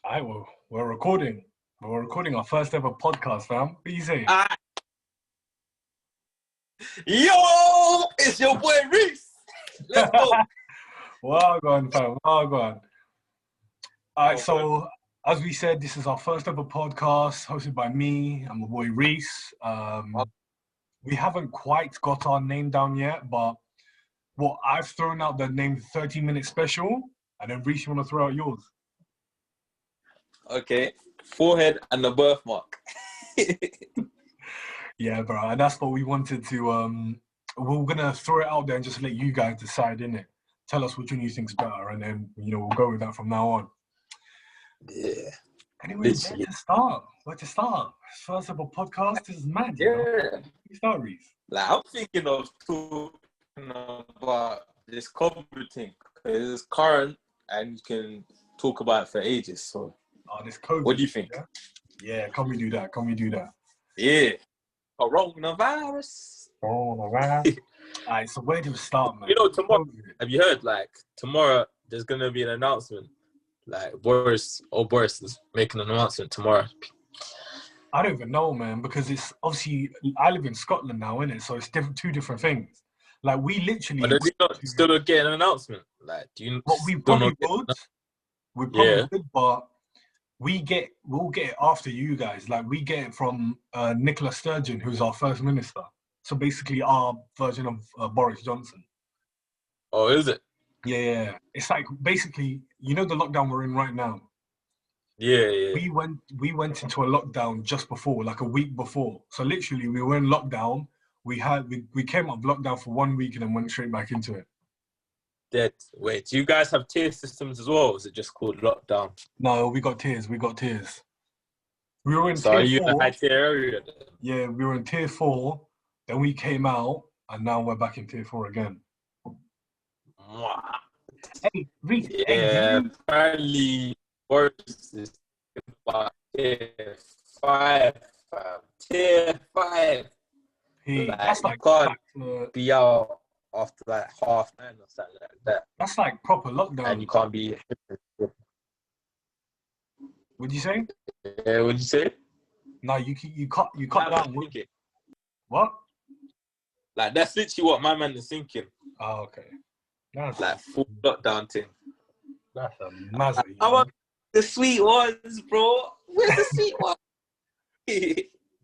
We're recording. We're recording our first ever podcast, fam. What you saying? Yo, it's your boy Reese. Let's go. Well gone, fam. Well gone. Alright, so as we said, this is our first ever podcast hosted by me and my boy Reese. We haven't quite got our name down yet, but I've thrown out the name 30-minute special, and then Reese, you want to throw out yours? Okay, forehead and the birthmark. Yeah, bro, and that's what we wanted to. We're gonna throw it out there and just let you guys decide, innit? Tell us which one you think's better, and then we'll go with that from now on. Yeah. Anyway, where to start? First ever podcast. This is mad. You start, Reese. Like, I'm thinking of talking about this COVID thing because it's current and you can talk about it for ages. So, this COVID. What do you think? Yeah, can we do that? Yeah. Coronavirus. Alright, so where do we start, man? Tomorrow, have you heard, tomorrow there's going to be an announcement. Boris is making an announcement tomorrow. I don't even know, man, because it's obviously, I live in Scotland now, innit? So it's two different things. We literally... But does he not still get an announcement? Do you we probably would. We probably would, but we'll get it after you guys. We get it from Nicola Sturgeon, who's our First Minister. So basically our version of Boris Johnson. Oh, is it? Yeah. It's basically, the lockdown we're in right now. Yeah. We went into a lockdown just before, a week before. So literally we were in lockdown. We came up lockdown for 1 week and then went straight back into it. Wait, do you guys have tier systems as well, or is it just called lockdown? No, we got tiers. We were in so tier are you 4. in a high tier area then? Yeah, we were in tier 4, then we came out, and now we're back in tier 4 again. Hey, Reese. Yeah, apparently Boris is about tier 5. Tier 5. Hey, that's can't be out after 9:30 or something like that. That's proper lockdown. And you can't be... What'd you say? Yeah, what'd you say? No, you cut down. What? That's literally what my man is thinking. Oh, okay. That's full lockdown thing. That's a mazza. I want the sweet ones, bro. Where's the sweet ones?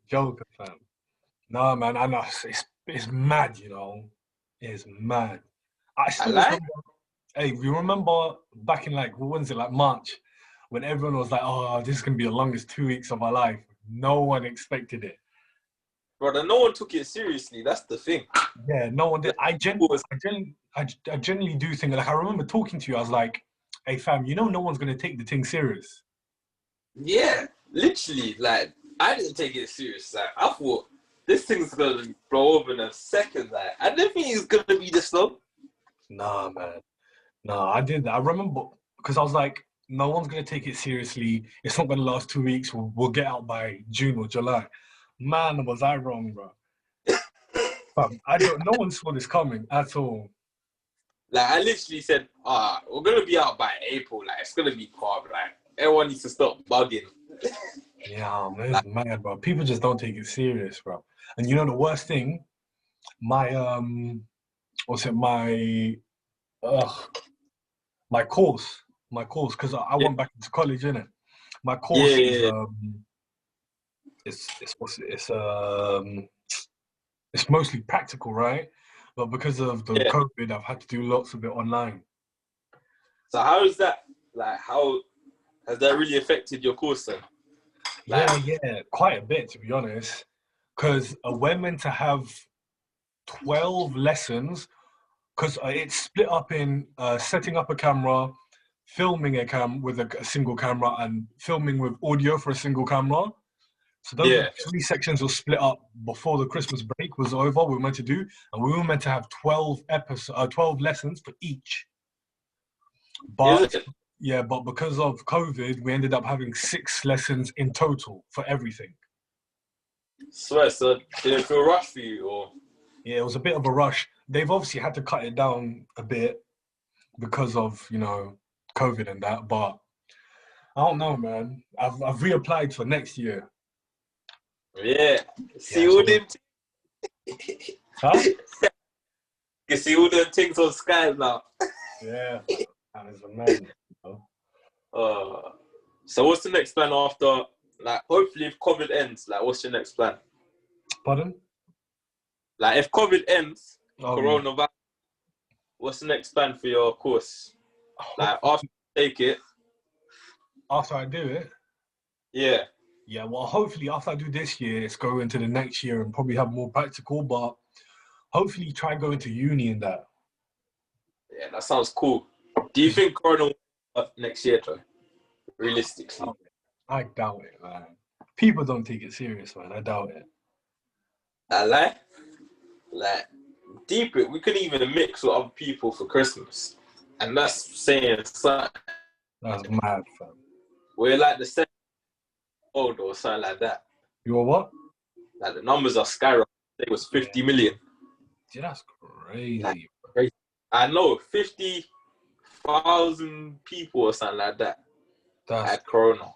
Joker, fam. No, man, I know. It's mad, It's mad. I still remember. Hey, you remember back in March, when everyone was like, "Oh, this is gonna be the longest 2 weeks of our life." No one expected it. Brother, no one took it seriously. That's the thing. Yeah, no one did. I genuinely do think. I remember talking to you. I was like, "Hey, fam, no one's gonna take the thing serious." Yeah, literally. I didn't take it serious. I thought this thing's gonna blow over in a second. I didn't think it's gonna be this long. Nah, man. No, I did. I remember because I was like, no one's gonna take it seriously. It's not gonna last 2 weeks. We'll get out by June or July. Man, was I wrong, bro? No one saw this coming at all. I literally said, we're gonna be out by April. It's gonna be calm. Everyone needs to stop bugging. Yeah, man, it's mad, bro. People just don't take it serious, bro. And the worst thing, my course, because I went back into college, innit? My course is it's mostly practical, right? But because of the COVID, I've had to do lots of it online. So how is that? How has that really affected your course then? Yeah, quite a bit, to be honest. Because we're meant to have 12 lessons, because it's split up in setting up a camera, filming with a single camera, and filming with audio for a single camera. So those 3 sections were split up before the Christmas break was over. We were meant to do, and we were meant to have 12 lessons for each. But because of COVID, we ended up having 6 lessons in total for everything. Swear, so did it feel rushed for you, or? Yeah, it was a bit of a rush. They've obviously had to cut it down a bit because of, COVID and that. But I don't know, man. I've reapplied for next year. Yeah. See Yeah, all so them. huh? You see all them things on Sky now. Yeah, that is a man. Uh, so what's the next plan after? Like, hopefully, if COVID ends, like, what's your next plan? Pardon? Like, if COVID ends, Oh yeah. coronavirus, what's the next plan for your course? Like, after you take it, After I do it, yeah. yeah. Well, hopefully after I do this year, it's go into the next year and probably have more practical. But hopefully try and go into uni and that. Yeah, that sounds cool. Do you think Corona will up next year, though? Realistically. I doubt it, man. People don't take it serious, man. I doubt it. I like, deep it, we couldn't even mix with other people for Christmas. And that's saying something. That's mad, fam. We're like the same old or something like that. You are what? Like, the numbers are skyrocketing. It was 50 million. Yeah, that's crazy. Like, crazy. I know, 50,000 people or something like that had Corona.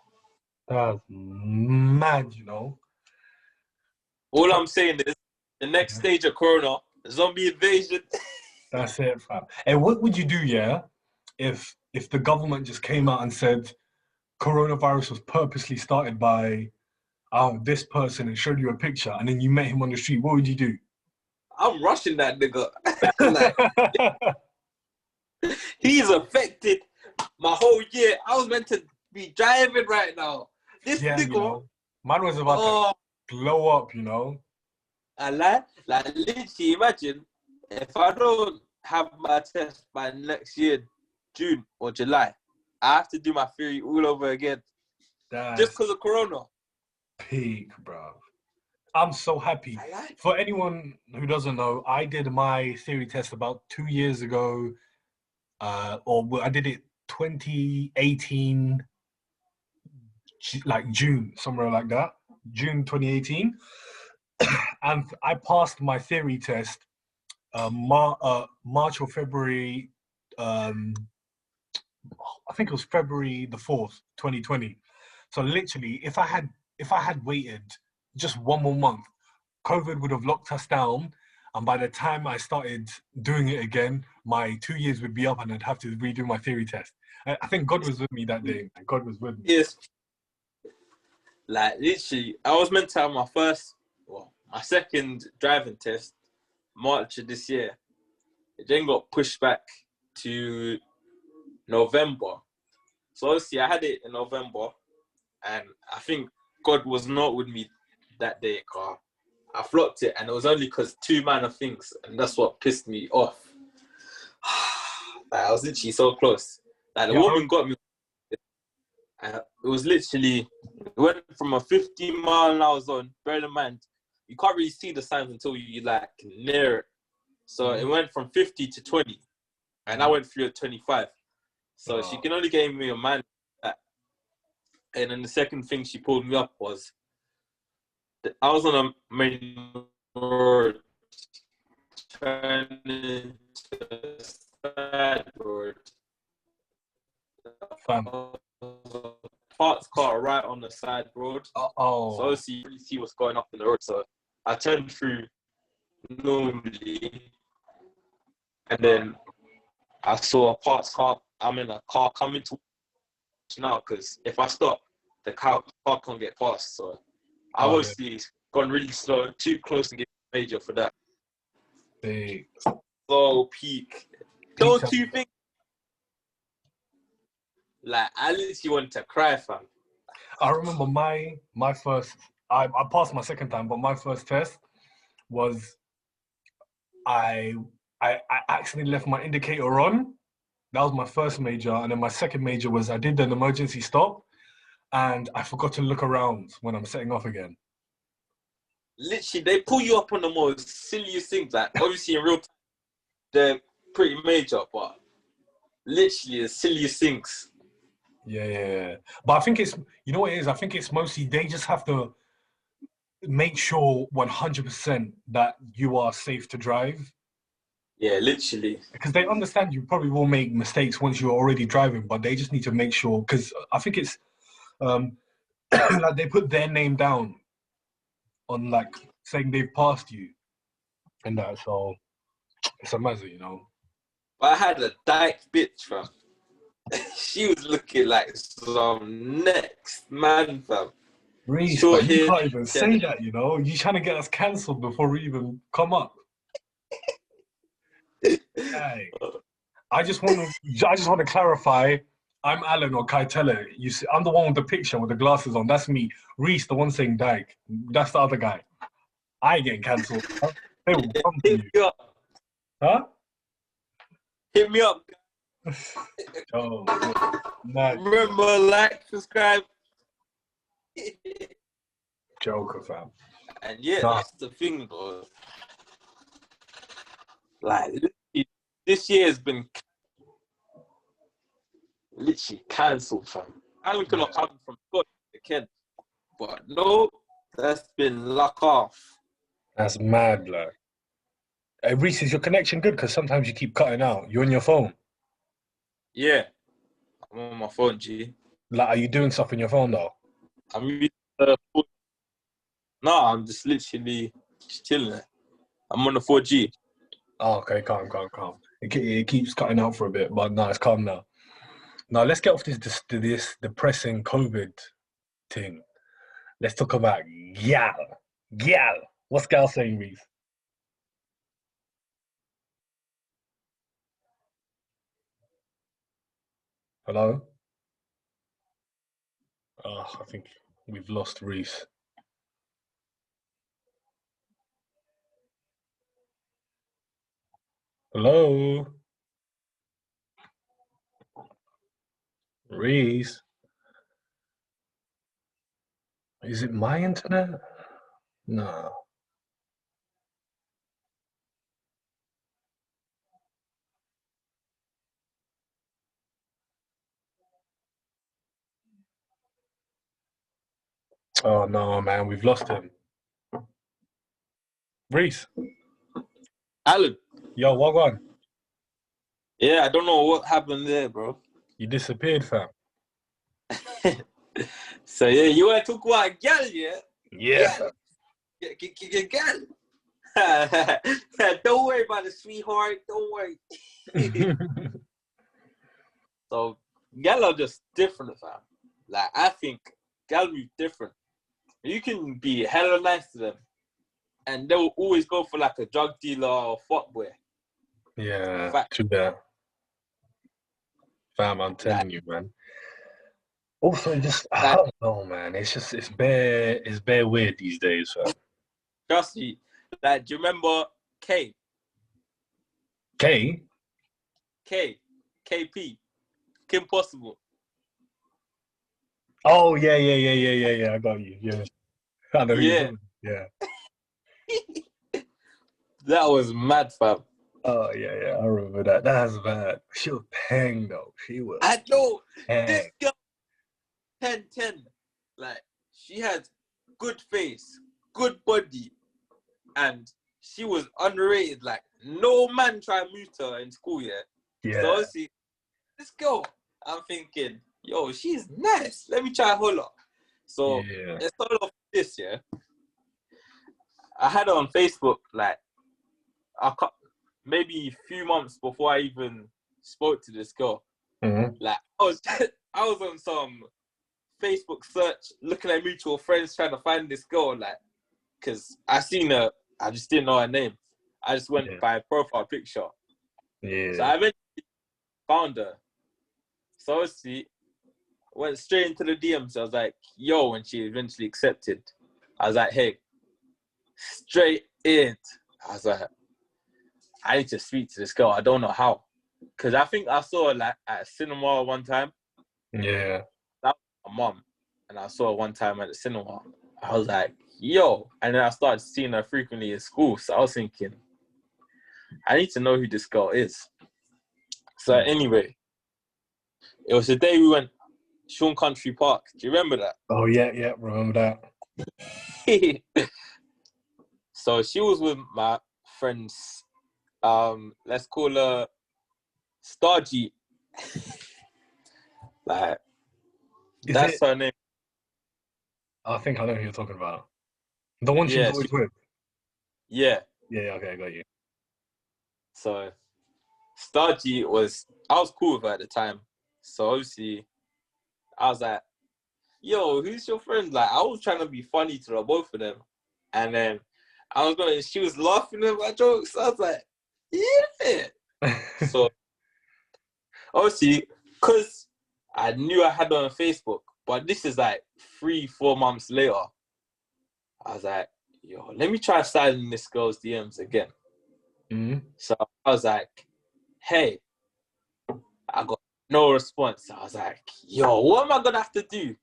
That's mad, you know. All I'm saying is, the next stage of Corona, zombie invasion. That's it, fam. And what would you do, yeah, if the government just came out and said coronavirus was purposely started by this person and showed you a picture and then you met him on the street? What would you do? I'm rushing that nigga. Like, he's affected my whole year. I was meant to be driving right now. This Yeah, nigga, you know, man was about to blow up, you know. I lie. Like, literally, imagine if I don't have my test by next year, June or July, I have to do my theory all over again. That's Just because of Corona. peak, bro. I'm so happy. For anyone who doesn't know, I did my theory test about 2 years ago, I did it 2018, like June, somewhere like that, June 2018, and I passed my theory test March or February. I think it was February the 4th, 2020. So literally, if I had waited just one more month, COVID would have locked us down. And by the time I started doing it again, my 2 years would be up and I'd have to redo my theory test. I think God was with me that day. God was with me. Yes. Like, literally, I was meant to have my second driving test March of this year. It then got pushed back to November. So obviously I had it in November and I think God was not with me that day, car. I flopped it and it was only because two minor things and that's what pissed me off. Like, I was literally so close. Like, the woman got me. And it was literally, it went from a 50-mile-an-hour zone, bear in mind, you can't really see the signs until you like near it. So it went from 50 to 20 and I went through at 25. So she can only give me a man. And then the second thing she pulled me up was, I was on a main road, turning to a side road. Parts car right on the side road. So obviously you really see what's going up in the road. So I turned through normally, and then I saw a parts car. I'm in a car coming to now because if I stop, the car can't get past. So I obviously gone really slow, too close to get major for that. So peak. Those two things. Like, I literally wanted to cry, fam. I remember my first. I passed my second time, but my first test was I accidentally left my indicator on. That was my first major, and then my second major was I did an emergency stop, and I forgot to look around when I'm setting off again. Literally, they pull you up on the most silliest things. Like, obviously in real time, they're pretty major, but literally the silliest things. Yeah. But I think it's, you know what it is? I think it's mostly they just have to make sure 100% that you are safe to drive. Yeah, literally. Because they understand you probably will make mistakes once you're already driving, but they just need to make sure, because I think it's Um, like they put their name down on like saying they've passed you and that. So it's a mazza, you know. But I had a dyke bitch, fam. She was looking like some next man, fam. Reese, Short but you hair. can't even say that, you know. You're trying to get us cancelled before we even come up. Hey, I just want to clarify. I'm Alan or Kai Teller. You see, I'm the one with the picture with the glasses on. That's me. Reese, the one saying Dyke. That's the other guy. I ain't getting cancelled. Huh? They will come for Hit you. me up. Huh? Hit me up. Oh, mad Remember, like, subscribe. Joker, fam. And yeah, Nah. that's the thing, bro. Like, this year has been literally cancelled, fam. Alan could not come from God, the kid. But no, that's been luck off. That's mad, like. Hey, Reese, is your connection good? Because sometimes you keep cutting out. You're on your phone. Yeah, I'm on my phone, G. Like, are you doing stuff on your phone though? I'm using no, I'm just literally just chilling. I'm on the 4G. Oh, okay, calm. It keeps cutting out for a bit, but no, it's calm now. Now let's get off this depressing COVID thing. Let's talk about gal. Gal. What's gal saying, Reese? Hello? Oh, I think we've lost Reese. Hello? Reese? Is it my internet? No. Oh no, man, we've lost him. Reese, Alan. yo, what on? Yeah, I don't know what happened there, bro. You disappeared, fam. So yeah, you want to talk about gal, yeah? Yeah. Gal. Don't worry about it, sweetheart. Don't worry. So gal are just different, fam. Like I think gal be different. You can be hella nice to them, and they will always go for like a drug dealer or fuckboy. Yeah, Fact. true that. Fam, I'm telling you, man. Also, just I don't know, man. It's bare weird these days, fam. Trust me. Like, do you remember K? K? KP, Kim Possible. Oh yeah. I got you. Yeah, I know who you're Yeah, talking. Yeah. that was mad, fam. Oh yeah. I remember that. That's bad. She was paying though. She was I know this paying. girl 10-10. Like, she had good face, good body, and she was underrated. Like, no man tried to move to her in school yet. Yeah. So obviously, this girl, I'm thinking, yo, she's nice. Let me try hold up. So Yeah. let's start off with this, yeah. I had her on Facebook, like, maybe a few months before I even spoke to this girl. Mm-hmm. Like, I was on some Facebook search, looking at mutual friends, trying to find this girl, like, because I seen her, I just didn't know her name. I just went by profile picture. Yeah. So I eventually found her. So obviously, went straight into the DMs. I was like, yo, when she eventually accepted, I was like, hey, straight in. I was like, I need to speak to this girl. I don't know how. Because I think I saw her like at a cinema one time. Yeah. That was my mom. And I saw her one time at the cinema. I was like, yo. And then I started seeing her frequently in school. So I was thinking, I need to know who this girl is. So anyway, it was the day we went Sean Country Park. Do you remember that? Oh yeah. Remember that? So she was with my friends. Let's call her Stargy. Like, that's her name. I think I know who you're talking about. The one she's Yeah, always with. yeah. Yeah, okay, I got you. So Stargy I was cool with her at the time. So obviously I was like, yo, who's your friend? Like I was trying to be funny to the both of them. And then she was laughing at my jokes. I was like, yeah. So obviously, because I knew I had her on Facebook, but this is like 3-4 months later. I was like, yo, let me try sliding this girl's DMs again. So I was like, hey, I got no response. I was like, yo, what am I gonna have to do?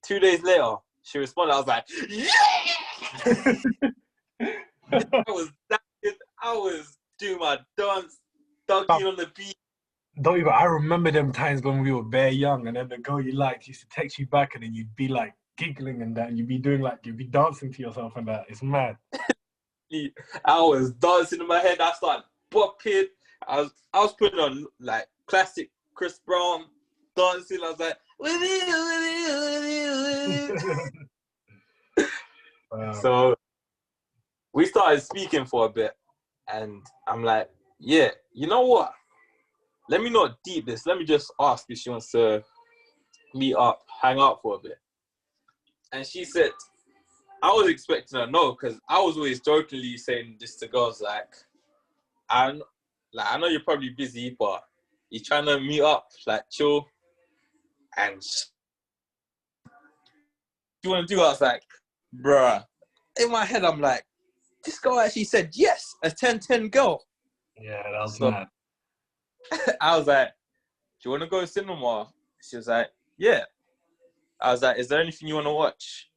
2 days later, she responded. I was like, yeah! I was doing my dance, dunking on the beat. Don't even. I remember them times when we were bare young, and then the girl you liked used to text you back, and then you'd be like giggling and that, and you'd be dancing to yourself and that. It's mad. I was dancing in my head. I started bopping. I was putting on like classic Chris Brown dancing. I was like, with you. Wow. So we started speaking for a bit, and I'm like, yeah, you know what? Let me not deep this. Let me just ask if she wants to meet up, hang out for a bit. And she said, I was expecting her no, because I was always jokingly saying this to girls like, I know you're probably busy, but you're trying to meet up, like chill. And you want to do? I was like, bruh. In my head, I'm like, this girl actually said yes, a 10-10 girl. Yeah, that was mad. I was like, do you want to go to cinema? She was like, yeah. I was like, is there anything you want to watch?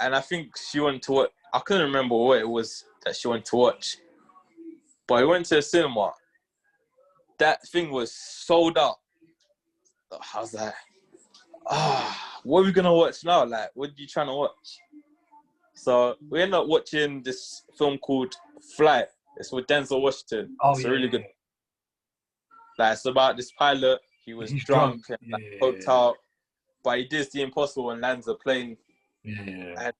And I think she wanted to watch, I couldn't remember what it was that she wanted to watch. But I went to the cinema. That thing was sold out. I was like, what are we going to watch now? Like, what are you trying to watch? So we ended up watching this film called Flight. It's with Denzel Washington. It's really good. Like, it's about this pilot. He's drunk and coked out, but he does the impossible and lands a plane. And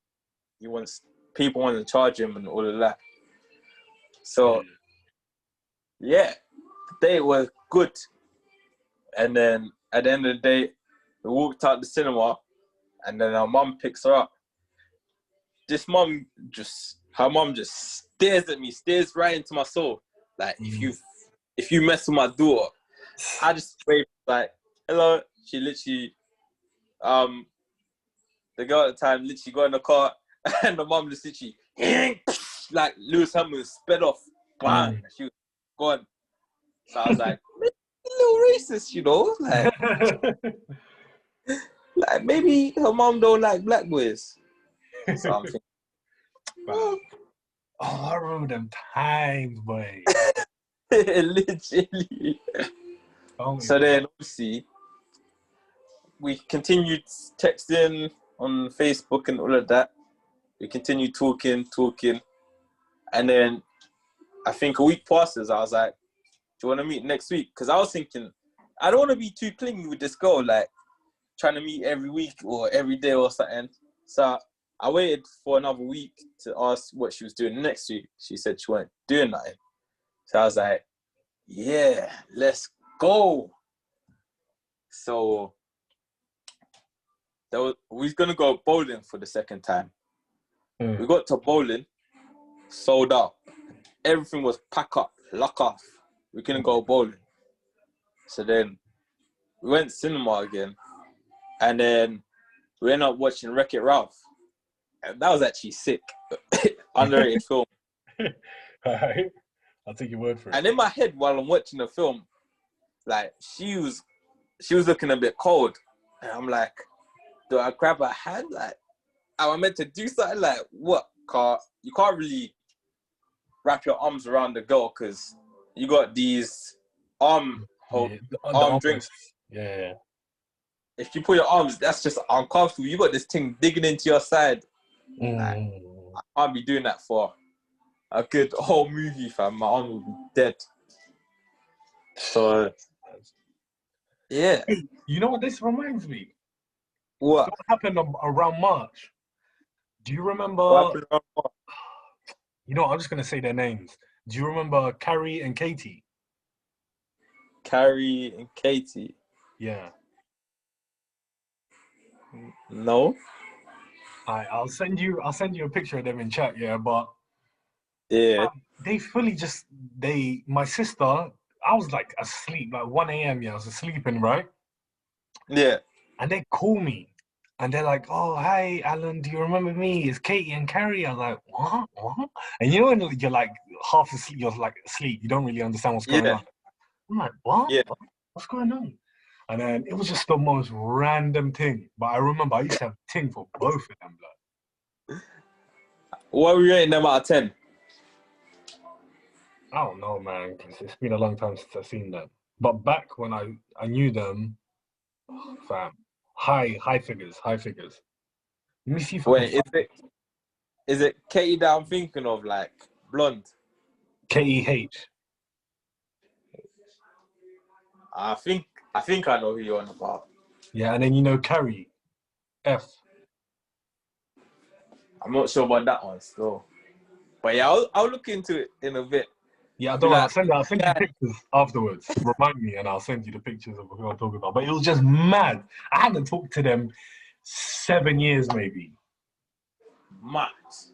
people want to charge him and all of that. So, yeah, the day was good. And then at the end of the day, we walked out the cinema, and then our mum picks her up. Her mum just stares at me, stares right into my soul. Like, if you mess with my daughter, I just wave like, hello. She literally, the girl at the time literally got in the car, and the mum just literally, like Lewis Hamilton sped off, bang, she was gone. So I was like, maybe a little racist, you know, like maybe her mum don't like black boys. So I'm thinking, I remember them times, boy. literally. So then, obviously, we continued texting on Facebook and all of that. We continued talking. And then I think a week passes. I was like, do you want to meet next week? Because I was thinking, I don't want to be too clingy with this girl, like trying to meet every week or every day or something. So I waited for another week to ask what she was doing next week. She said she wasn't doing nothing. So I was like, yeah, let's go. So we was going to go bowling for the second time. We got to bowling, sold out. Everything was pack up, lock off. We couldn't go bowling. So then we went cinema again. And then we ended up watching Wreck-It Ralph. And that was actually sick. Underrated film. Alright. I'll take your word for it. And in my head, while I'm watching the film, like, she was looking a bit cold. And I'm like, do I grab her hand? Like, am I meant to do something? Like, what? You can't really wrap your arms around the girl because you got these arm drinks. Yeah. If you put your arms, that's just uncomfortable. You got this thing digging into your side. Like, I can't be doing that for a good whole movie, fam. My arm would be dead. So, yeah. You know what this reminds me? What? What happened around March? Do you What remember? happened around March? You know, I'm just gonna say their names. Do you remember Carrie and Katie? Carrie and Katie? Yeah. No? I'll send you. I'll send you a picture of them in chat. Yeah, but Yeah. they fully just they. My sister. I was like asleep, like 1 a.m. Yeah, I was sleeping, right? Yeah. And they call me, and they're like, "Oh, hi, Alan. Do you remember me? It's Katie and Carrie." I was like, "What? What?" And you know when you're like half asleep, you're like asleep. You don't really understand what's going Yeah. on. I'm like, "What? Yeah. What's going on?" And then it was just the most random thing. But I remember I used to have a thing for both of them, blood. What were you rating them out of 10? I don't know, man, 'cause it's been a long time since I've seen them. But back when I knew them, fam, high figures, high figures. Let me see if I can Wait, find is it Katie that I'm thinking of, like blonde? KEH. I think I know who you're on about. Yeah, and then you know Carrie, F. I'm not sure about that one still. But yeah, I'll look into it in a bit. Yeah, I I'll be don't know. like, I'll send you yeah, pictures afterwards. Remind me, and I'll send you the pictures of who I'm talking about. But it was just mad. I hadn't talked to them 7 years, maybe, Max.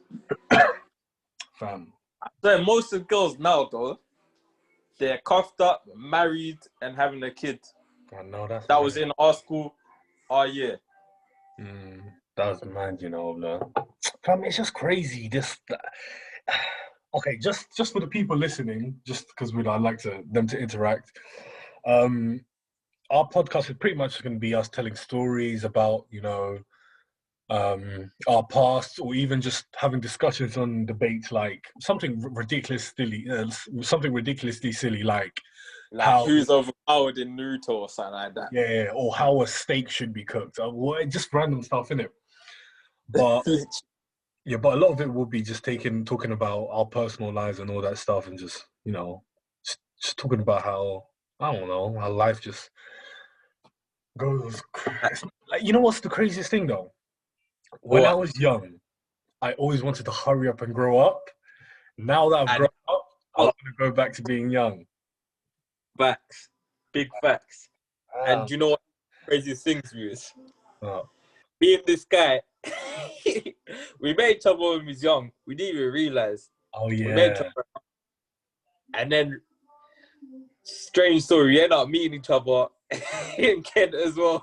fam. So most of the girls now though, they're cuffed up, married, and having a kid. I know that's That mad. was in our school, our year. That was mad, you know. Fam, it's just crazy. Okay, just for the people listening, just because I'd like them to interact. Um, our podcast is pretty much going to be us telling stories about, our past, or even just having discussions on debates, like something ridiculously silly, like Like how, who's overpowered in Naruto or something like that. yeah, or how a steak should be cooked, or just random stuff in it. But yeah, but a lot of it will be just talking about our personal lives and all that stuff, and just just talking about how, I don't know, how life just goes. Like, you know what's the craziest thing though? When I What? was young, I always wanted to hurry up and grow up. Now that I've And grown up, I want to go back to being young. facts. Big facts. Ah, And you know what the craziest thing to me is? oh, Me and this guy, we met each other when we was young. We didn't even realize. oh We met each yeah, other. And then, strange story, we ended up meeting each other in Kent as well.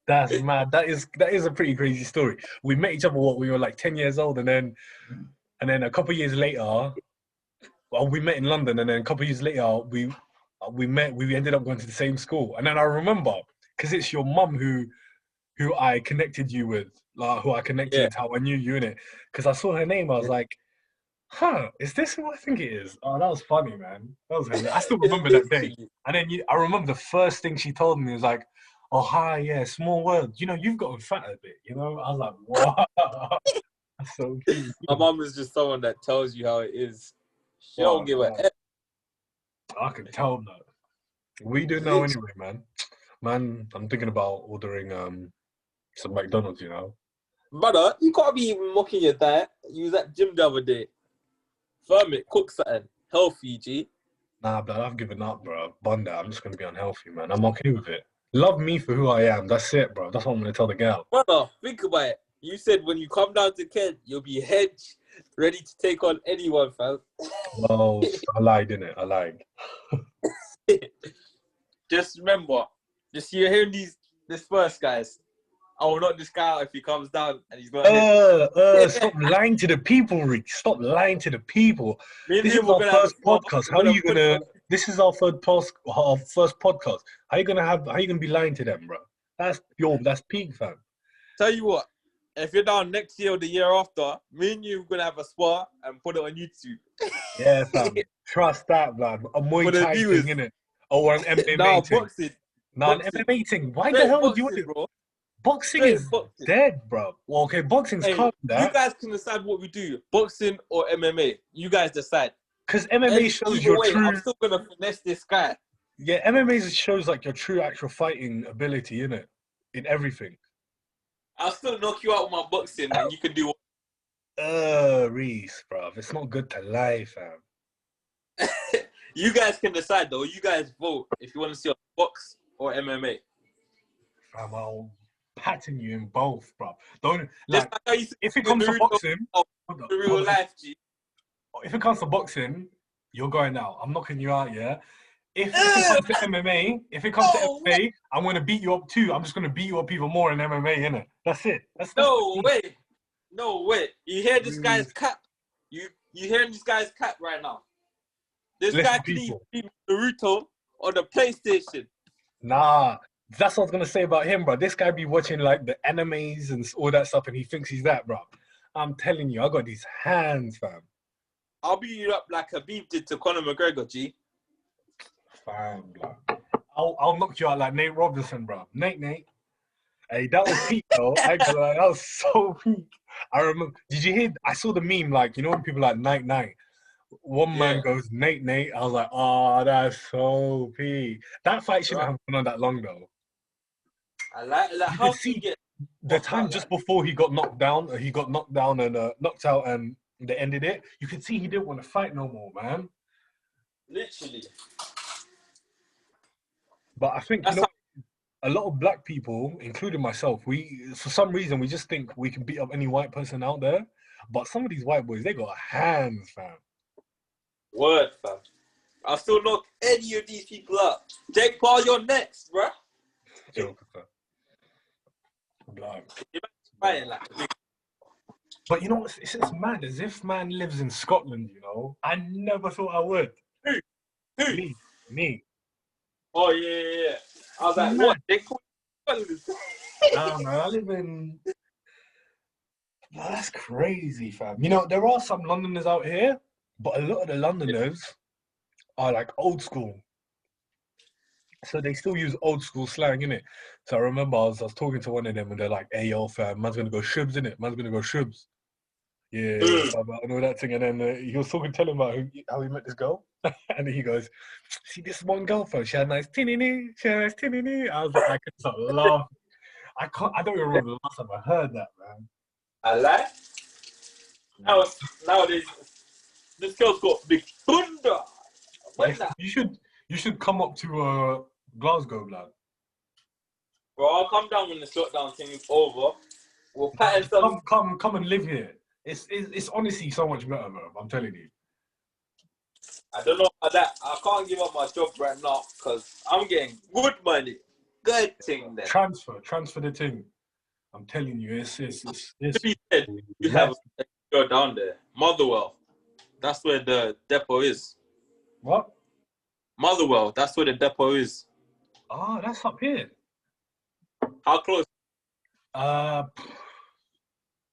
that's mad. That is a pretty crazy story. We met each other we were like 10 years old, and then a couple of years later, well, we met in London, and then a couple of years later, we met. We ended up going to the same school, and then I remember because it's your mum who I connected you with, like who I Yeah. connected, how I knew you in it. Because I saw her name, I was like, "Huh, is this who I think it is?" Oh, that was funny, man. That was hilarious. I still remember that day. Literally. And then I remember the first thing she told me was like, "Oh, hi, yeah, small world. You know, you've gotten fat a bit. You know." I was like, "Wow, that's so cute." My mum is just someone that tells you how it is. She don't Wow, give a man, F. I can tell that. We do know Literally. anyway, man. Man, I'm thinking about ordering some McDonald's. You know. Brother, you can't be even mocking your diet. You was at gym the other day. Firm it, cook something. Healthy, G. Nah, but I've given up, bro. Bun that. I'm just gonna be unhealthy, man. I'm okay with it. Love me for who I am. That's it, bro. That's what I'm gonna tell the girl. Brother, think about it. You said when you come down to Kent, you'll be hedged, ready to take on anyone, fam. Well, I lied, didn't it? I lied. Just remember, just you're hearing this first, guys. I will not this guy out if he comes down and he's not hedged. Stop lying to the people, Rick. Stop lying to the people. Me and This is him, we're our gonna have a first spot. podcast. We're gonna put it on. This is our first podcast. How you gonna be lying to them, bro? That's peak, fam. Tell you what, if you're down next year or the year after, me and you are gonna have a spot and put it on YouTube. Yeah, fam. Trust that, blood. A For Muay the Thai viewers. thing, innit? Or an Nah, MMA thing. boxing. Nah, an Boxing. MMA thing. Why the Straight hell do you want boxing, to? bro. Boxing Straight is boxing. dead, bro. Well, okay, boxing's Hey, calm you that. guys can decide what we do, boxing or MMA. You guys decide. Because MMA shows Either your way, I'm true. still gonna finesse this guy. Yeah, MMA shows like your true actual fighting ability, innit? In everything. I'll still knock you out with my boxing, and you can do. Reese, bro. It's not good to lie, fam. You guys can decide though. You guys vote if you want to see a box or MMA. Fam, I'll pattern you in both, bro. Don't Just like like how you see if it comes to Naruto boxing. of Hold on, the real hold on. life, G. If it comes to boxing, you're going out. I'm knocking you out, yeah. If it comes to MMA, I'm gonna beat you up too. I'm just gonna beat you up even more in MMA, innit? That's it. That's No way. No way. You hear this guy's Reese. cap? You hearing this guy's cap right now? This Listen, guy can even people. beat Naruto on the PlayStation. Nah, that's what I was gonna say about him, bro. This guy be watching like the animes and all that stuff, and he thinks he's that, bro. I'm telling you, I got these hands, fam. I'll beat you up like Khabib did to Conor McGregor, G. Fam, bro. I'll knock you out like Nate Robinson, bro. Nate. Hey, that was peak, though. I ain't gonna lie, that was so peak. I remember. Did you hear? I saw the meme, like when people like Night. One man goes Nate. I was like, oh, that's so peak. That fight shouldn't have gone on that long, though. I like You how can see he get the time just before he got knocked down. He got knocked down and knocked out, and they ended it. You could see he didn't want to fight no more, man. literally. But I think That's a lot of black people, including myself, we for some reason we just think we can beat up any white person out there. But some of these white boys, they got hands, fam. word, fam. I'll still knock any of these people up. Jake Paul, you're next, bro. Joker, fam. Blood. Fighting like a big. But you know what? It's just mad. As if man lives in Scotland, you know. I never thought I would. Who? Me. Oh yeah. I was like, Mad. what? Jake Paul? Nah, man, I live in. No, that's crazy, fam. You know, there are some Londoners out here, but a lot of the Londoners are like old school. So they still use old school slang, innit? So I remember I was talking to one of them and they're like, hey, yo, fam, man's gonna go shubs, innit? Man's gonna go shubs. Yeah, fam, I know that thing. And then he was telling about how he met this girl. And he goes, see this one girl, fam, she had nice tinny. I was like, I could start laughing. I don't even remember the last time I heard that, man. I like. Nowadays, this girl's got big thunder. Like, you should come up to Glasgow, lad. Bro, I'll come down when this lockdown thing is over. We'll pattern some. Come and live here. It's honestly so much better, bro. I'm telling you. I don't know about that. I can't give up my job right now because I'm getting good money. Good thing there. Transfer the thing. I'm telling you, it's To be said, you have a girl down there, Motherwell. That's where the depot is. What? Motherwell. That's where the depot is. Oh, that's up here. How close?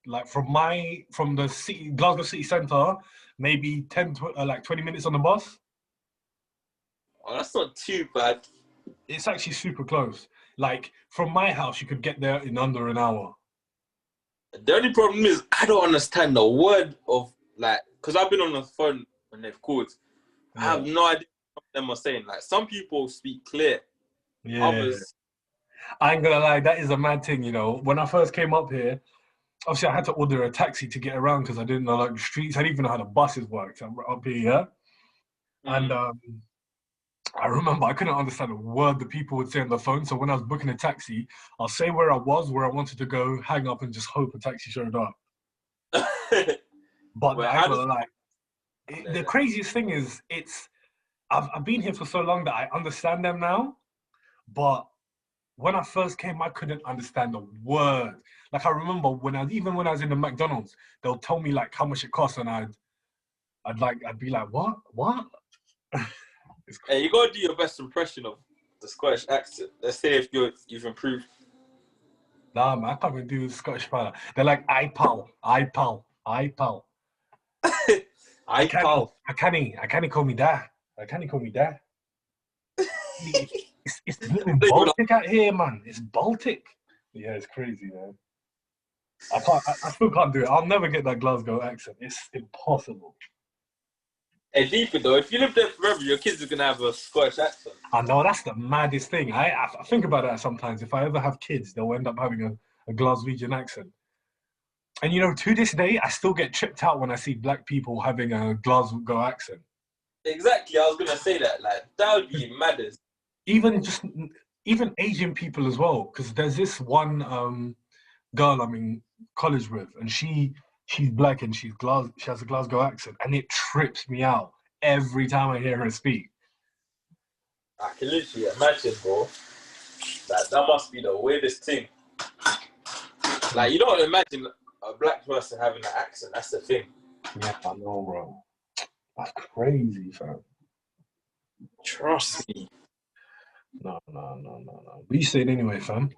Like from the city, Glasgow city centre, maybe 20 minutes on the bus. Oh, that's not too bad. It's actually super close. Like from my house, you could get there in under an hour. The only problem is I don't understand the word of like, because I've been on the phone when they've called. I have no idea what them are saying. Like some people speak clear. Yeah. Others. I ain't gonna lie, that is a mad thing, you know. When I first came up here, obviously I had to order a taxi to get around because I didn't know like the streets. I didn't even know how the buses worked up here, yeah. And I remember I couldn't understand a word the people would say on the phone. So when I was booking a taxi, I'll say where I was, where I wanted to go, hang up, and just hope a taxi showed up. But Well, I gotta lie, the craziest thing is I've been here for so long that I understand them now. But when I first came, I couldn't understand a word. Like I remember when I was in the McDonald's, they'll tell me like how much it costs, and I'd be like, what? Hey, you gotta do your best impression of the Scottish accent. Let's say if you've improved. Nah, man, I can't even do Scottish fella. They're like, I pal. I pal. I can't call me that. I can't call me that. It's Baltic out here, man. It's Baltic. Yeah, it's crazy, man. I still can't do it. I'll never get that Glasgow accent. It's impossible. Hey, deeper though, if you live there forever, your kids are gonna have a Scottish accent. I know, that's the maddest thing. I think about that sometimes. If I ever have kids, they'll end up having a a Glaswegian accent. And you know, to this day, I still get tripped out when I see black people having a Glasgow accent. Exactly, I was gonna say that. Like that would be matters. Even just even Asian people as well, because there's this one girl I'm in college with, and she's black and she has a Glasgow accent, and it trips me out every time I hear her speak. I can literally imagine, bro. That must be the weirdest thing. Like you don't imagine a black person having an accent. That's the thing. Yeah, I know, bro. That's crazy, fam. Trust me. No. What you saying anyway, fam?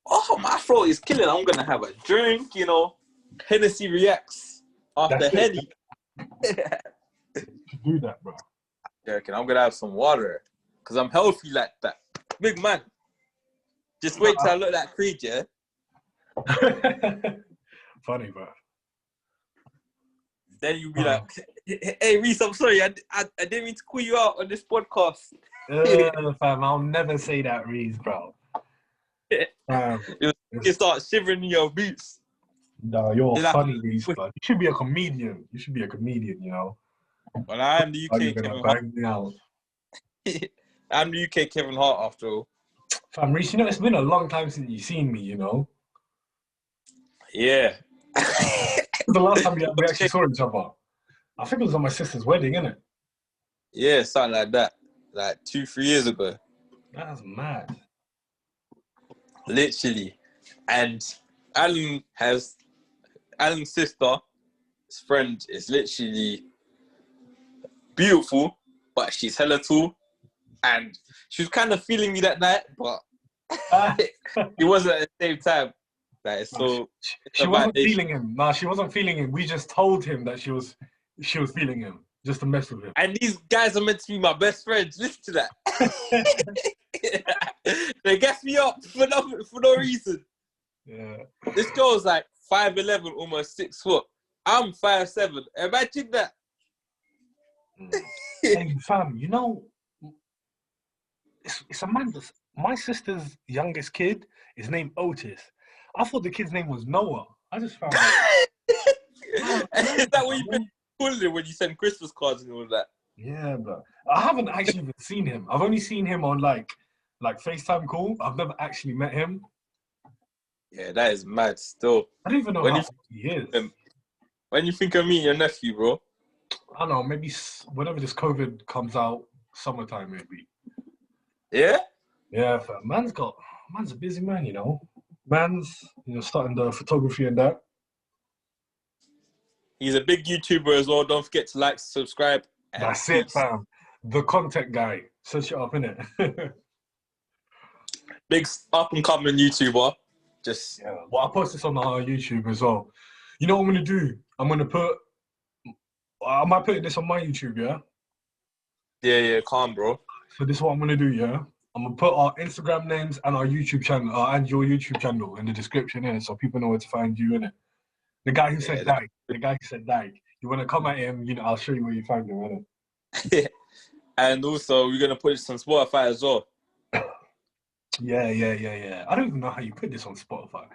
Oh, my throat is killing. I'm gonna have a drink, you know. Hennessy reacts after Henny. Do that, bro. I'm gonna have some water because I'm healthy like that. Big man. Just wait till I look at Creed, yeah? Funny, bro. Then you'll be like, hey, Reese, I'm sorry. I didn't mean to call you out on this podcast. Fam, I'll never say that, Reese, bro. You start shivering in your boots. No, you're funny, Reese, bro. You should be a comedian. You know? Well, I am the UK Kevin Hart. I'm the UK Kevin Hart, after all. Fam, Reese, you know, it's been a long time since you've seen me, you know? Yeah. The last time we actually saw each other, I think it was on my sister's wedding, innit? Yeah, something like that. Like 2-3 years ago. That's mad. Literally. And Alan's sister, his friend, is literally beautiful, but she's hella tall. And she was kind of feeling me that night, but it wasn't at the same time. Like, so she wasn't feeling him. Nah, she wasn't feeling him. We just told him that she was feeling him, just to mess with him. And these guys are meant to be my best friends. Listen to that. They gas me up for no reason. Yeah. This girl's like 5'11", almost 6 foot. I'm 5'7". Imagine that. Hey, fam, you know, it's a man. My sister's youngest kid is named Otis. I thought the kid's name was Noah. I just found out. Is that what you've been calling it when you send Christmas cards and all that? Yeah, bro. I haven't actually even seen him. I've only seen him on like FaceTime call. I've never actually met him. Yeah, that is mad still. I don't even know how he is. When you think of me, your nephew, bro? I don't know, maybe whenever this COVID comes out, summertime maybe. Yeah? Yeah, fam. Man's a busy man, you know. Man's, starting the photography and that. He's a big YouTuber as well. Don't forget to like, subscribe. That's it, fam. The content guy. Search it up, innit? Big up-and-coming YouTuber. Yeah. Well, I'll post this on our YouTube as well. You know what I'm going to do? I might put this on my YouTube, yeah? Yeah, calm, bro. So this is what I'm going to do, yeah? I'm going to put our Instagram names and our YouTube channel, and your YouTube channel in the description, innit? So people know where to find you, innit? The guy who said Dyke. You want to come at him, I'll show you where you find him, innit? And also, we're going to put this on Spotify as well. Yeah. I don't even know how you put this on Spotify,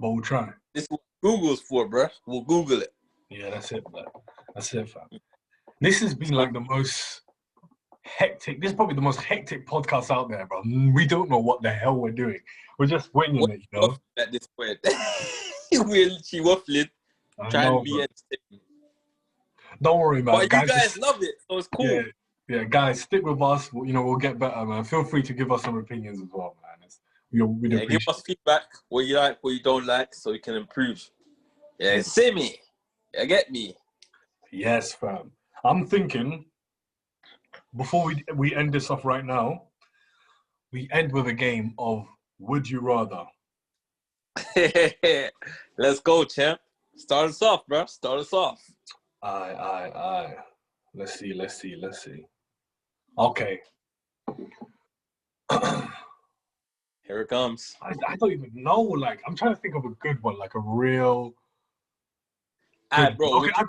but we'll try. This is what Google's for, bro. We'll Google it. Yeah, that's it, bro. That's it, fam. This has been like the most hectic. This is probably the most hectic podcast out there, bro. We don't know what the hell we're doing. We're just winging it, you know. At this point, we're literally waffling, trying to be entertaining. Don't worry, man. But you guys love it, so it's cool. Yeah, guys, stick with us. We'll get better, man. Feel free to give us some opinions as well, man. Give us feedback, what you like, what you don't like, so we can improve. Yeah, see me. Yeah, get me. Yes, fam. I'm thinking, before we end this off right now, we end with a game of Would You Rather. Let's go, champ. Start us off, bro. Start us off. Aye. Let's see. Okay. Here it comes. I don't even know. Like, I'm trying to think of a good one, like a real. Alright, bro. Okay, would you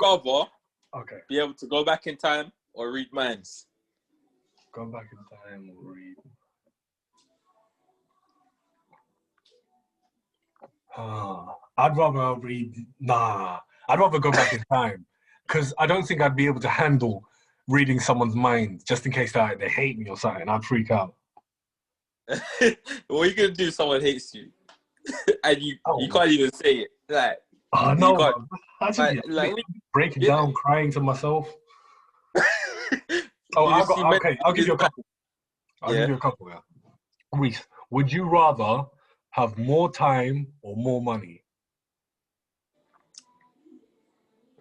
rather be able to go back in time or read minds? Go back in time or read. I'd rather read. Nah, I'd rather go back in time because I don't think I'd be able to handle reading someone's mind just in case they hate me or something. I'd freak out. What are you gonna do if someone hates you and you Oh, can't even say it? Like oh you no, can't bro. I should be like breaking it, down, crying to myself. Oh, you see men okay. I'll give is you a like, couple. I'll give yeah. you a couple. Yeah. Reese, would you rather have more time or more money?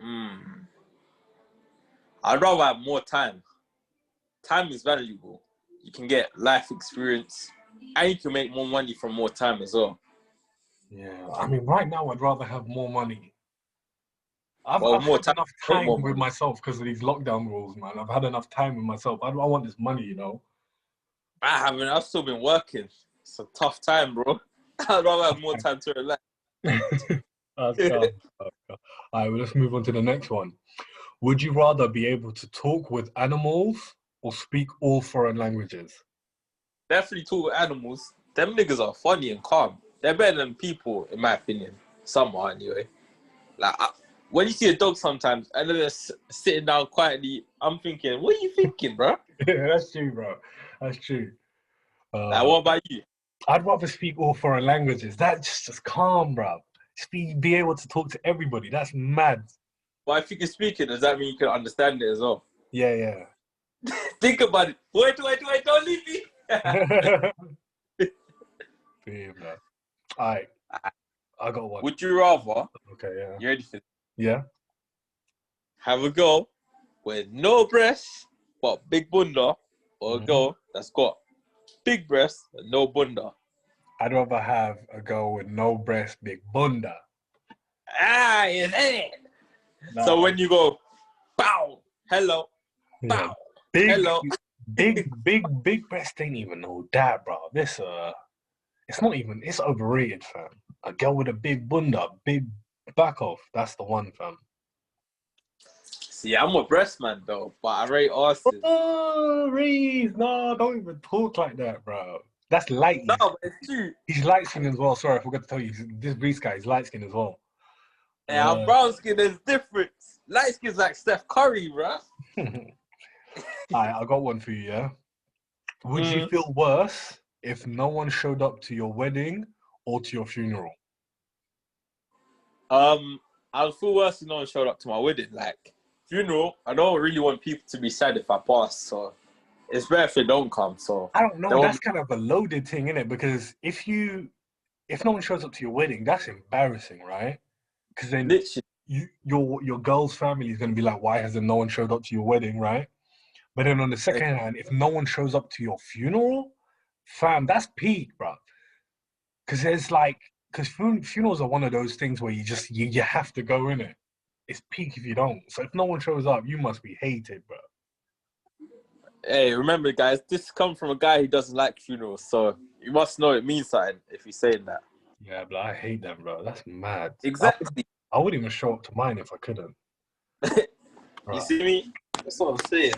Mm. I'd rather have more time. Time is valuable. You can get life experience and you can make more money from more time as well. Yeah, I mean, right now I'd rather have more money. Well, I've more had time, enough make time more with money. myself because of these lockdown rules, man. I've had enough time with myself. I want this money, you know. I've still been working. It's a tough time, bro. I'd rather have more time to relax. That's calm. All right, well, let's move on to the next one. Would you rather be able to talk with animals or speak all foreign languages? Definitely talk with animals. Them niggas are funny and calm. They're better than people, in my opinion. Some are, anyway. Like, when you see a dog sometimes, and they're sitting down quietly, I'm thinking, what are you thinking, bro? Yeah, that's true, bro. That's true. Like, Uh, what about you? I'd rather speak all foreign languages. That's just calm, bro. Be able to talk to everybody. That's mad. Well, if you can speak it, does that mean you can understand it as well? Yeah, yeah. Think about it. Wait, don't leave me. Yeah, man. All right, I got one. Would you rather, Okay, yeah. you ready for this? Yeah. Have a girl with no breasts but big bunda, or a Mhm. girl that's got big breasts and no bunda? I'd rather have a girl with no breast, big bunda. Ah, is it? So No, when you go, bow, hello, yeah. bow, Big, hello. big breast ain't even no that, bro. It's not even, it's overrated, fam. A girl with a big bunda, big back off. That's the one, fam. See, I'm a breast man though, but I rate Austin. Oh, Reese, no, don't even talk like that, bro. That's light. No, but it's true. He's light skinned as well. Sorry, I forgot to tell you. This Reese guy is light skinned as well. And our brown skin is different. Light skin's like Steph Curry, bro. I got one for you, yeah? Would you Mm. feel worse if no one showed up to your wedding or to your funeral? I'll feel worse if no one showed up to my wedding. Like, funeral, I don't really want people to be sad if I pass, so it's better if they don't come. So I don't know. they That's won't kind of a loaded thing, isn't it? Because if no one shows up to your wedding, that's embarrassing, right? Because be then literally. your girl's family is gonna be like, why hasn't no one showed up to your wedding, right? But then on the second hand, if no one shows up to your funeral, fam, that's peak, bro. Because there's like, because funerals are one of those things where you have to go in it. It's peak if you don't. So if no one shows up, you must be hated, bro. Hey, remember, guys, this comes from a guy who doesn't like funerals, so you must know it means something if you're saying that. Yeah, but I hate them, bro. That's mad. Exactly. I wouldn't even show up to mine if I couldn't. You Right. see me? That's what I'm saying.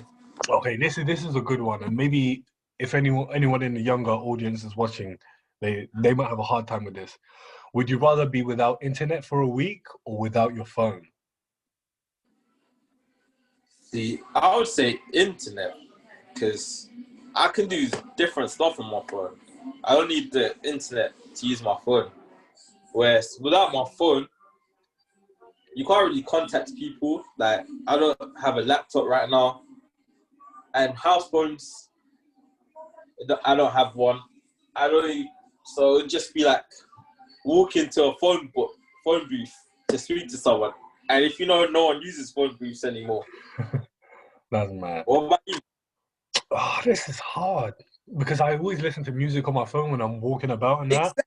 Okay, this is a good one, and maybe if anyone in the younger audience is watching, they might have a hard time with this. Would you rather be without internet for a week or without your phone? See, I would say internet, because I can do different stuff on my phone. I don't need the internet to use my phone. Whereas without my phone, you can't really contact people. Like, I don't have a laptop right now. And house phones, I don't have one. I don't even, so it'd just be like walk into a phone booth to speak to someone. And if you know no one uses phone booths anymore. That's mad. What about you? Oh, this is hard because I always listen to music on my phone when I'm walking about and that. Exactly.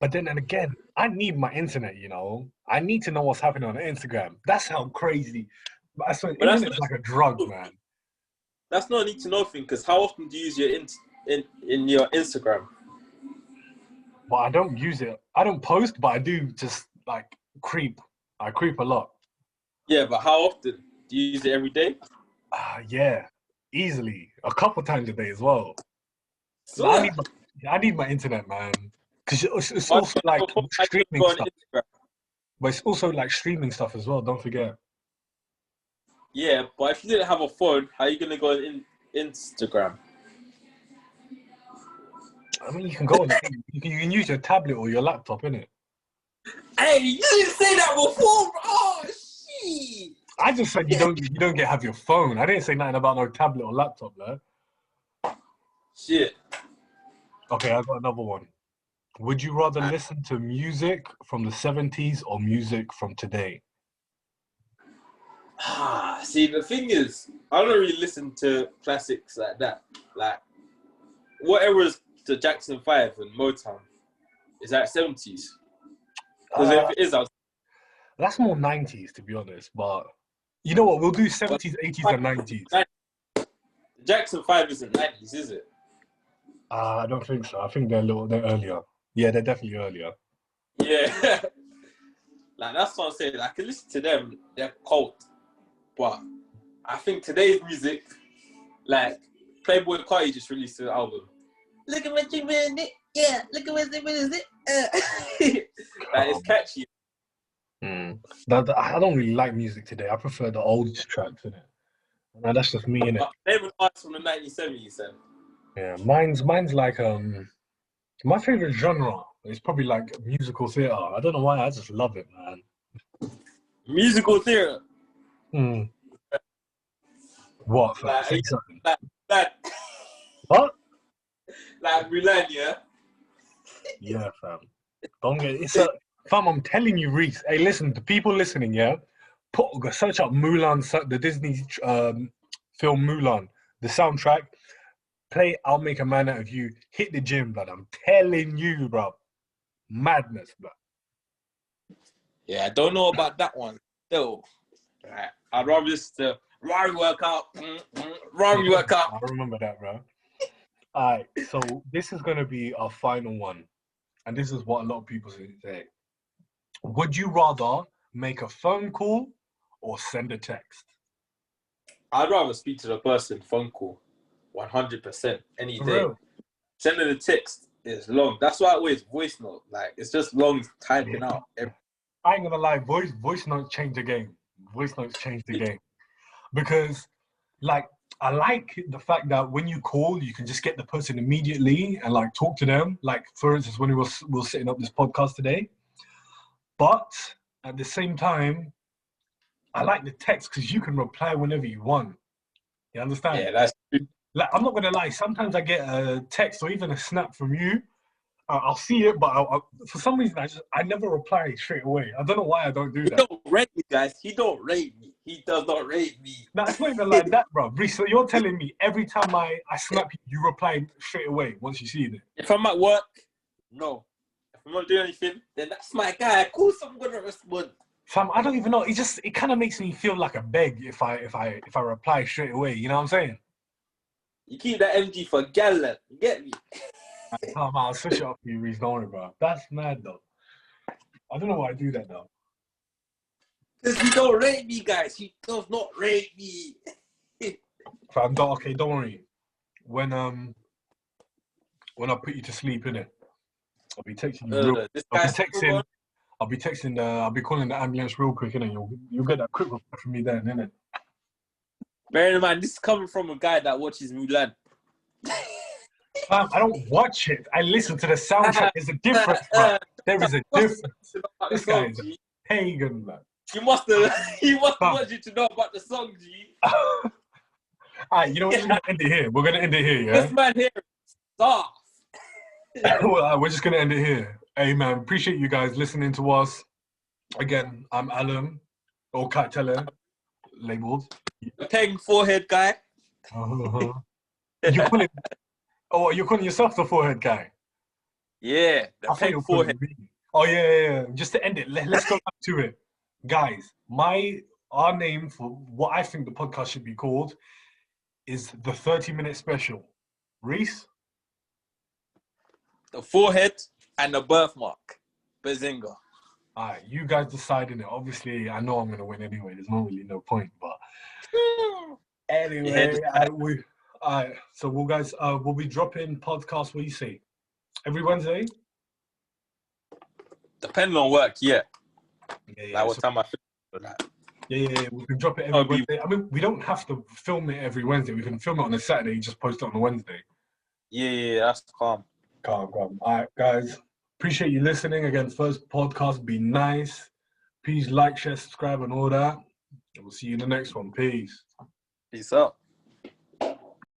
But then and again, I need my internet, you know. I need to know what's happening on Instagram. That's how crazy. But I swear, But internet's like a drug, man. that's not a need to know thing, because how often do you use your in your Instagram? But I don't use it. I don't post, but I do just like creep. I creep a lot. Yeah, but how often? Do you use it every day? Yeah, easily. A couple times a day as well. I Swear. need my, I need my internet, man. Because it's Why also like how you gonna streaming go on stuff, Instagram? but it's also like streaming stuff as well. Don't forget. Yeah, but if you didn't have a phone, how are you gonna go on Instagram? I mean, you can go on. You can use your tablet or your laptop, innit? Hey, you didn't say that before, bro. Oh shit. I just said you don't get have your phone. I didn't say nothing about no tablet or laptop, man. Shit. Okay, I got another one. Would you rather listen to music from the 70s or music from today? See, the thing is, I don't really listen to classics like that. Like, whatever is the Jackson 5 and Motown is that 70s. Because if it is, That's more 90s, to be honest. But you know what? We'll do 70s, 80s, and 90s. Jackson 5 isn't 90s, is it? I don't think so. I think they're earlier. Yeah, they're definitely earlier. Yeah. Like, that's what I'm saying. I can listen to them. They're cult. But I think today's music, like, Playboy Carti just released an album. Look at what you doing it. Yeah, look at what you doing it. Like, it's catchy. I don't really like music today. I prefer the old tracks, innit? Now that's just me, innit? Name an artist from the 1970s, then. Yeah, mine's like my favorite genre is probably like musical theater. I don't know why, I just love it, man. Musical theater. What? Fam? Like, Say something. Like, What? like Mulan, yeah? Yeah, fam. Don't get fam. I'm telling you, Reese. Hey, listen, the people listening, yeah. Search up Mulan, the Disney film Mulan, the soundtrack. Play "I'll Make a Man Out of You." Hit the gym, blood. I'm telling you, bro. Madness, blood. Yeah, I don't know about that one. Still, right. I'd rather listen to Rory Workout. Rory Workout. I remember that, bro. All right, so this is gonna be our final one, and this is what a lot of people say. Would you rather make a phone call or send a text? I'd rather speak to the person. Phone call, 100% any For day. real? Sending a text is long. That's why I always voice note. Like, it's just long typing out. I ain't gonna lie, voice notes change the game. Voice notes change the game because, like, I like the fact that when you call, you can just get the person immediately and like talk to them. Like, for instance, when we were setting up this podcast today. But at the same time, I like the text because you can reply whenever you want. You understand? Yeah, that's true. Like, I'm not gonna lie. Sometimes I get a text or even a snap from you. I'll see it, but for some reason I never reply straight away. I don't know why I don't do that. He don't rate me, guys. He don't rate me. He does not rate me. No, it's not even like that, bro. Reece, so you're telling me every time I snap you, you reply straight away once you see it? If I'm at work, no. If I'm not doing anything, then that's my guy. Of course I'm gonna respond. Fam, I don't even know. It kind of makes me feel like a beg if I reply straight away. You know what I'm saying? You keep that MG for gallant. You get me? I'll switch it up for you, Reece. Don't worry, bro. That's mad though. I don't know why I do that though. Because he don't rate me, guys. He does not rate me. Fam, don't worry. When I put you to sleep, innit? I'll be texting you. I'll be calling the ambulance real quick, innit? You'll get that quick reply from me then, innit? Bear in mind, this is coming from a guy that watches Mulan. I don't watch it. I listen to the soundtrack. There's a difference, bro. There is a difference. This guy is a pagan, man. He must want you to know about the song, G. Alright, you know what? We're gonna end it here. We're gonna end it here, yeah? This man here is soft. We're just gonna end it here. Hey, man, appreciate you guys listening to us. Again, I'm Alan, or Katele, labeled. A peg forehead guy. You're calling yourself the forehead guy? Yeah, the peg forehead. Oh, yeah. Just to end it, let's go back to it. Guys, our name for what I think the podcast should be called is the 30-minute special. Reece? The forehead and the birthmark. Bazinga. All right, you guys decided it. Obviously, I know I'm going to win anyway. There's not really no point, but anyway, so we'll be dropping podcasts, what do you say? Every Wednesday? Depending on work, yeah. Yeah. Like what time I feel like. Yeah. We can drop it every I'll be- Wednesday. I mean, we don't have to film it every Wednesday. We can film it on a Saturday, just post it on a Wednesday. Yeah, that's calm. Calm. All right, guys. Appreciate you listening. Again, first podcast. Be nice. Please like, share, subscribe, and all that. And we'll see you in the next one. Peace. Peace out.